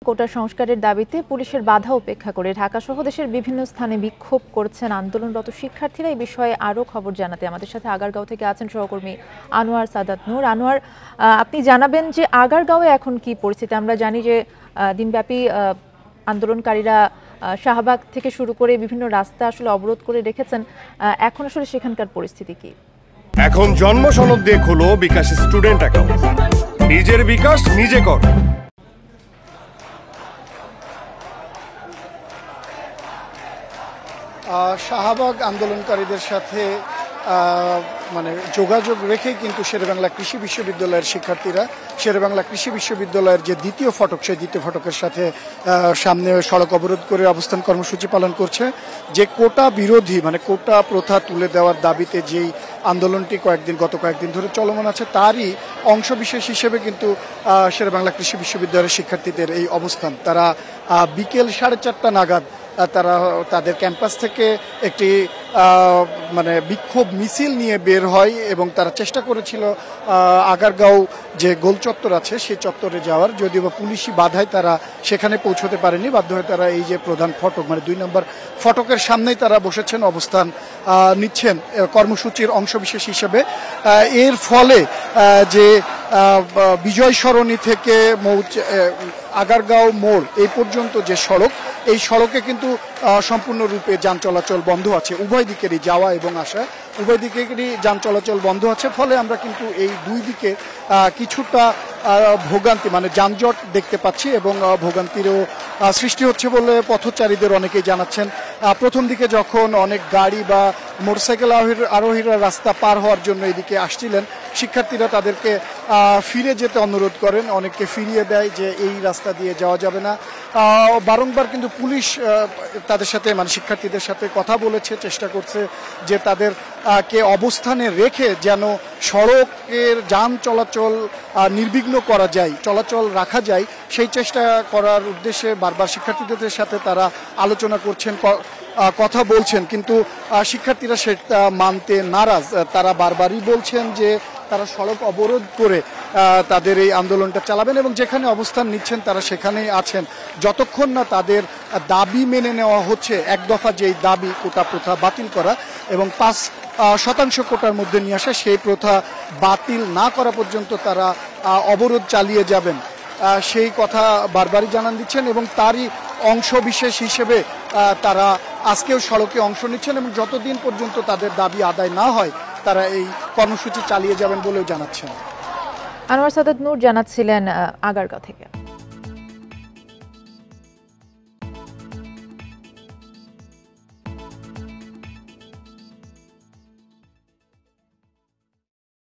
কোটা সংস্কারের দাবিতে পুলিশের বাধা উপেক্ষা করে ঢাকা সহ দেশের বিভিন্ন স্থানে বিক্ষোভ করছেন আন্দোলনরত শিক্ষার্থীরা। এই বিষয়ে আরও খবর জানাতে আমাদের সাথে আগারগাঁও থেকে আছেন সহকর্মী আনোয়ার সাদাত নূর। আনোয়ার, আপনি জানাবেন যে আগারগাঁওয়ে এখন কি পরিস্থিতি? আমরা জানি যে দিনব্যাপী আন্দোলনকারীরা শাহবাগ থেকে শুরু করে বিভিন্ন রাস্তা আসলে অবরোধ করে রেখেছেন। এখন আসলে সেখানকার পরিস্থিতি কি? এখন জন্ম সনদ দিয়ে খোলো বিকাশ স্টুডেন্ট অ্যাকাউন্ট। নিজের বিকাশ নিজে কর। শাহবাগ আন্দোলনকারীদের সাথে যোগাযোগ রেখেই কিন্তু শেরেবাংলা কৃষি বিশ্ববিদ্যালয়ের শিক্ষার্থীরা শেরেবাংলা কৃষি বিশ্ববিদ্যালয়ের যে দ্বিতীয় ফটক, সেই দ্বিতীয় ফটকের সাথে সামনে সড়ক অবরোধ করে অবস্থান কর্মসূচি পালন করছে। যে কোটা বিরোধী কোটা প্রথা তুলে দেওয়ার দাবিতে যেই আন্দোলনটি গত কয়েকদিন ধরে চলমান আছে, তারই অংশবিশেষ হিসেবে কিন্তু শেরেবাংলা কৃষি বিশ্ববিদ্যালয়ের শিক্ষার্থীদের এই অবস্থান। তারা বিকেল 4:30 নাগাদ তারা তাদের ক্যাম্পাস থেকে একটি বিক্ষোভ মিছিল নিয়ে বের হয় এবং তারা চেষ্টা করেছিল আগারগাঁও যে গোল চত্বর আছে সেই চত্বরে যাওয়ার, যদিও বা পুলিশি বাধায় তারা সেখানে পৌঁছতে পারেনি। বাধ্য হয়ে তারা এই যে প্রধান ফটক 2 নম্বর ফটকের সামনেই তারা বসেছেন, অবস্থান নিচ্ছেন কর্মসূচির অংশবিশেষ হিসেবে। এর ফলে যে বিজয় সরণি থেকে আগারগাঁও মোড় এই পর্যন্ত যে সড়ক, এই সড়কে কিন্তু সম্পূর্ণরূপে যান চলাচল বন্ধ আছে। উভয় দিকেরই যাওয়া এবং আসা উভয় দিকেরই যান চলাচল বন্ধ আছে। ফলে আমরা কিন্তু এই দুই দিকে কিছুটা ভোগান্তি যানজট দেখতে পাচ্ছি এবং ভোগান্তিরও সৃষ্টি হচ্ছে বলে পথচারীদের অনেকেই জানাচ্ছেন। প্রথম দিকে যখন অনেক গাড়ি বা মোটরসাইকেল আরোহীরা রাস্তা পার হওয়ার জন্য এদিকে আসছিলেন, শিক্ষার্থীরা তাদেরকে ফিরে যেতে অনুরোধ করেন, অনেককে ফিরিয়ে দেয় যে এই রাস্তা দিয়ে যাওয়া যাবে না। বারংবার কিন্তু পুলিশ তাদের সাথে শিক্ষার্থীদের সাথে কথা বলেছে, চেষ্টা করছে যে তাদেরকে অবস্থানে রেখে যেন সড়কের যান চলাচল নির্বিঘ্ন করা যায়, চলাচল রাখা যায়, সেই চেষ্টা করার উদ্দেশ্যে বারবার শিক্ষার্থীদের সাথে তারা আলোচনা করছেন, কথা বলছেন। কিন্তু শিক্ষার্থীরা সেটা মানতে নারাজ। তারা বারবারই বলছেন যে তারা সড়ক অবরোধ করে তাদের এই আন্দোলনটা চালাবেন এবং যেখানে অবস্থান নিচ্ছেন তারা সেখানেই আছেন, যতক্ষণ না তাদের দাবি মেনে নেওয়া হচ্ছে। এক দফা যেই দাবি কোটা প্রথা বাতিল করা এবং 5% কোটার মধ্যে নিয়ে আসা, সেই প্রথা বাতিল না করা পর্যন্ত তারা অবরোধ চালিয়ে যাবেন, সেই কথা বারবারই জানান দিচ্ছেন এবং তারই অংশ বিশেষ হিসেবে তারা আজকেও সড়কে অংশ নিচ্ছেন এবং যতদিন পর্যন্ত তাদের দাবি আদায় না হয় তারা এই কর্মসূচি চালিয়ে যাবেন বলেও জানাচ্ছেন। আনোয়ার সাদাত নূর জানাচ্ছিলেন আগারগাঁও থেকে।